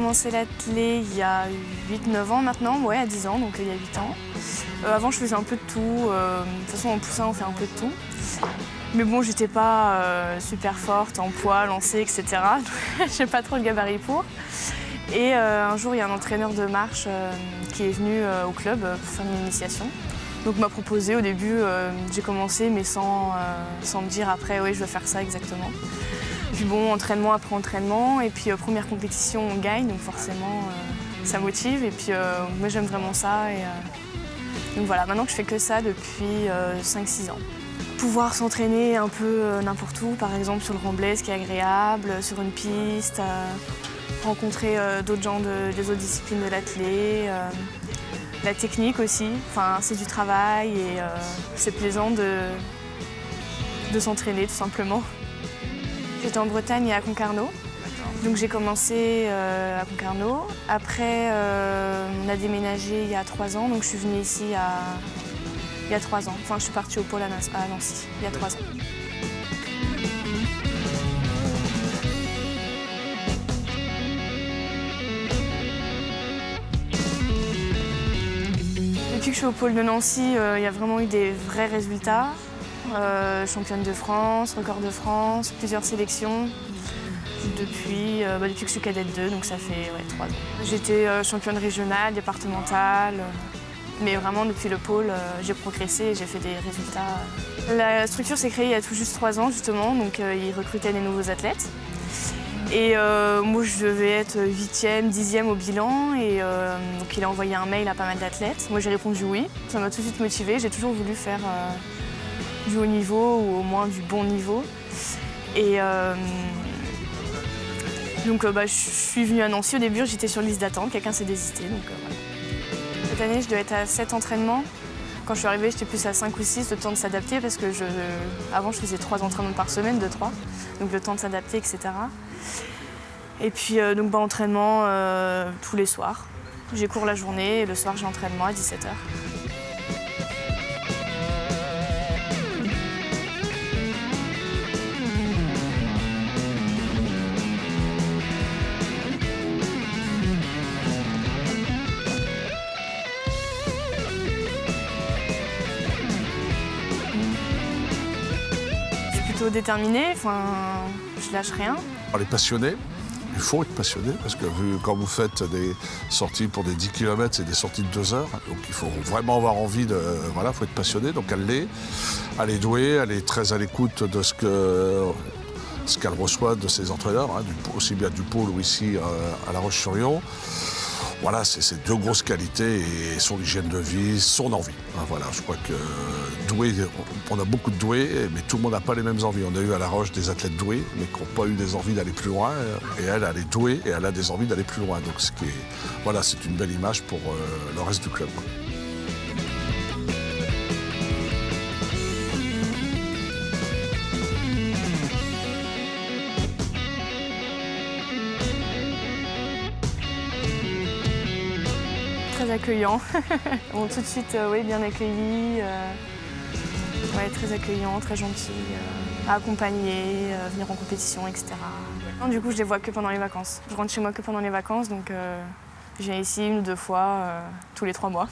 commencé l'athlé il y a 8-9 ans maintenant, ouais, à 10 ans, donc il y a 8 ans. Avant, je faisais un peu de tout. De toute façon, en poussin, on fait un peu de tout. Mais bon, j'étais pas super forte en poids, lancée, etc. J'ai pas trop le gabarit pour. Et un jour, il y a un entraîneur de marche qui est venu au club pour faire une initiation. Donc, m'a proposé au début, j'ai commencé, mais sans me dire après, oui, je veux faire ça exactement. Puis bon, entraînement après entraînement, et puis première compétition, on gagne, donc forcément, ça motive. Et puis moi, j'aime vraiment ça. Donc voilà, maintenant que je fais que ça depuis 5-6 ans. Pouvoir s'entraîner un peu n'importe où, par exemple sur le Remblai, ce qui est agréable, sur une piste, rencontrer d'autres gens des autres disciplines de l'athlé, la technique aussi, enfin, c'est du travail et c'est plaisant de s'entraîner tout simplement. J'étais en Bretagne et à Concarneau, donc j'ai commencé à Concarneau. Après, on a déménagé il y a 3 ans, donc je suis venue ici il y a 3 ans. Enfin, je suis partie au pôle à Nancy il y a 3 ans. Depuis que je suis au pôle de Nancy, il y a vraiment eu des vrais résultats. Championne de France, record de France, plusieurs sélections. Depuis que je suis cadette 2, donc ça fait 3 ans. J'étais championne régionale, départementale. Mais vraiment, depuis le pôle, j'ai progressé et j'ai fait des résultats. La structure s'est créée il y a tout juste 3 ans, justement, donc ils recrutaient des nouveaux athlètes. Et moi, je devais être 8e, 10e au bilan, et donc il a envoyé un mail à pas mal d'athlètes. Moi, j'ai répondu oui. Ça m'a tout de suite motivée. J'ai toujours voulu faire du haut niveau, ou au moins du bon niveau. Et donc, je suis venue à Nancy. Au début, j'étais sur liste d'attente. Quelqu'un s'est désisté, donc voilà. Cette année, je dois être à 7 entraînements. Quand je suis arrivée, j'étais plus à 5 ou 6, le temps de s'adapter, parce que avant, je faisais 3 entraînements par semaine, 2-3, donc le temps de s'adapter, etc. Et puis, entraînement tous les soirs. J'ai cours la journée, et le soir, j'ai entraînement à 17h. Déterminée, enfin, je lâche rien. On est passionné, il faut être passionné parce que quand vous faites des sorties pour des 10 km, c'est des sorties de 2 heures, donc il faut vraiment avoir envie de... Voilà, il faut être passionné, donc elle est douée, elle est très à l'écoute de ce qu'elle reçoit de ses entraîneurs, hein, aussi bien du pôle ou ici à La Roche-sur-Yon. Voilà, c'est 2 grosses qualités et son hygiène de vie, son envie. Hein, voilà, je crois que doué, on a beaucoup de doués, mais tout le monde n'a pas les mêmes envies. On a eu à La Roche des athlètes doués, mais qui n'ont pas eu des envies d'aller plus loin. Et elle est douée et elle a des envies d'aller plus loin. Donc c'est une belle image pour le reste du club. Très accueillant. Bon, tout de suite, oui, bien accueilli. Ouais, très accueillant, très gentil, à accompagner, venir en compétition, etc. Non, du coup, je les vois que pendant les vacances. Je rentre chez moi que pendant les vacances, donc je viens ici 1 ou 2 fois tous les 3 mois.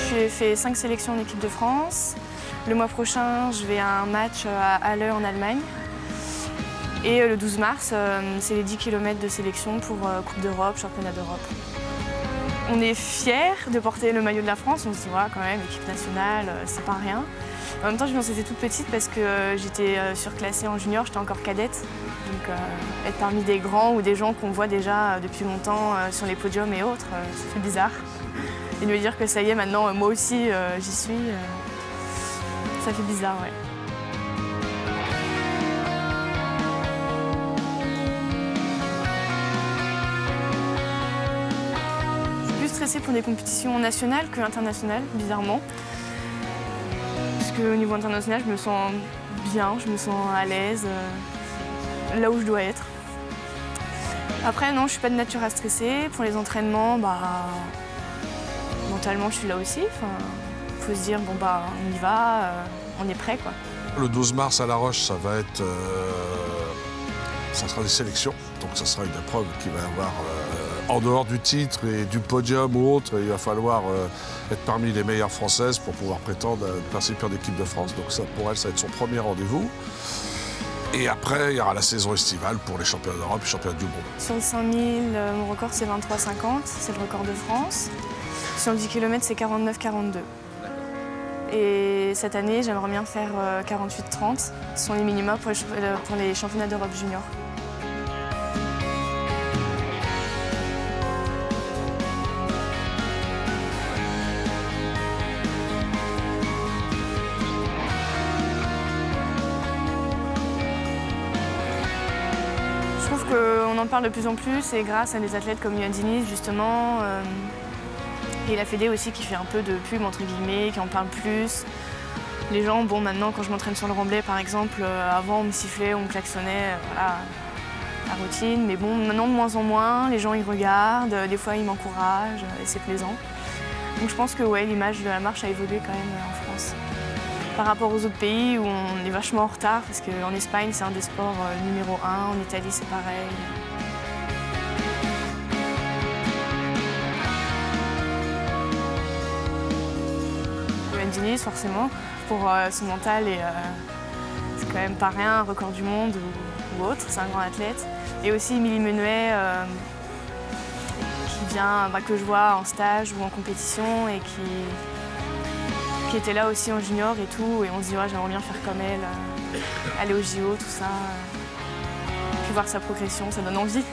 J'ai fait 5 sélections en équipe de France. Le mois prochain, je vais à un match à Halle en Allemagne. Et le 12 mars, c'est les 10 km de sélection pour Coupe d'Europe, Championnat d'Europe. On est fiers de porter le maillot de la France. On se dit, ouais, quand même, équipe nationale, c'est pas rien. En même temps, je m'en étais toute petite parce que j'étais surclassée en junior, j'étais encore cadette. Donc être parmi des grands ou des gens qu'on voit déjà depuis longtemps sur les podiums et autres, ça fait bizarre. Et de me dire que ça y est, maintenant, moi aussi, j'y suis, ça fait bizarre, ouais. Je suis plus stressée pour des compétitions nationales que internationales, bizarrement. Parce qu'au niveau international, je me sens bien, je me sens à l'aise, là où je dois être. Après, non, je suis pas de nature à stresser. Pour les entraînements, mentalement, je suis là aussi. Faut se dire, bon bah, on y va, on est prêt, quoi. Le 12 mars à La Roche, ça va être... ça sera des sélections. Donc ça sera une épreuve qui va avoir, en dehors du titre et du podium ou autre, il va falloir être parmi les meilleures Françaises pour pouvoir prétendre participer en équipe de France. Donc ça, pour elle, ça va être son premier rendez-vous. Et après, il y aura la saison estivale pour les championnats d'Europe et les championnats du monde. Sur le 5000, mon record, c'est 23,50. C'est le record de France. Sur le 10 km, c'est 49,42. Et cette année, j'aimerais bien faire 48,30. Ce sont les minima pour les championnats d'Europe junior. Je trouve qu'on en parle de plus en plus et grâce à des athlètes comme Yoann Diniz, justement, et la Fédé aussi qui fait un peu de pub, entre guillemets, qui en parle plus. Les gens, bon, maintenant, quand je m'entraîne sur le remblai, par exemple, avant, on me sifflait, on me klaxonnait, voilà, la routine. Mais bon, maintenant, de moins en moins, les gens, ils regardent, des fois, ils m'encouragent, et c'est plaisant. Donc je pense que ouais, l'image de la marche a évolué quand même en France. Par rapport aux autres pays où on est vachement en retard, parce qu'en Espagne, c'est un des sports numéro 1, en Italie, c'est pareil. Yoann Diniz, forcément, pour son mental, et c'est quand même pas rien, un record du monde ou autre, c'est un grand athlète. Et aussi Émilie Menuet, qui vient, que je vois en stage ou en compétition et qui était là aussi en junior et tout. Et on se dit, ouais, j'aimerais bien faire comme elle, aller au JO, tout ça. Puis voir sa progression, ça donne envie.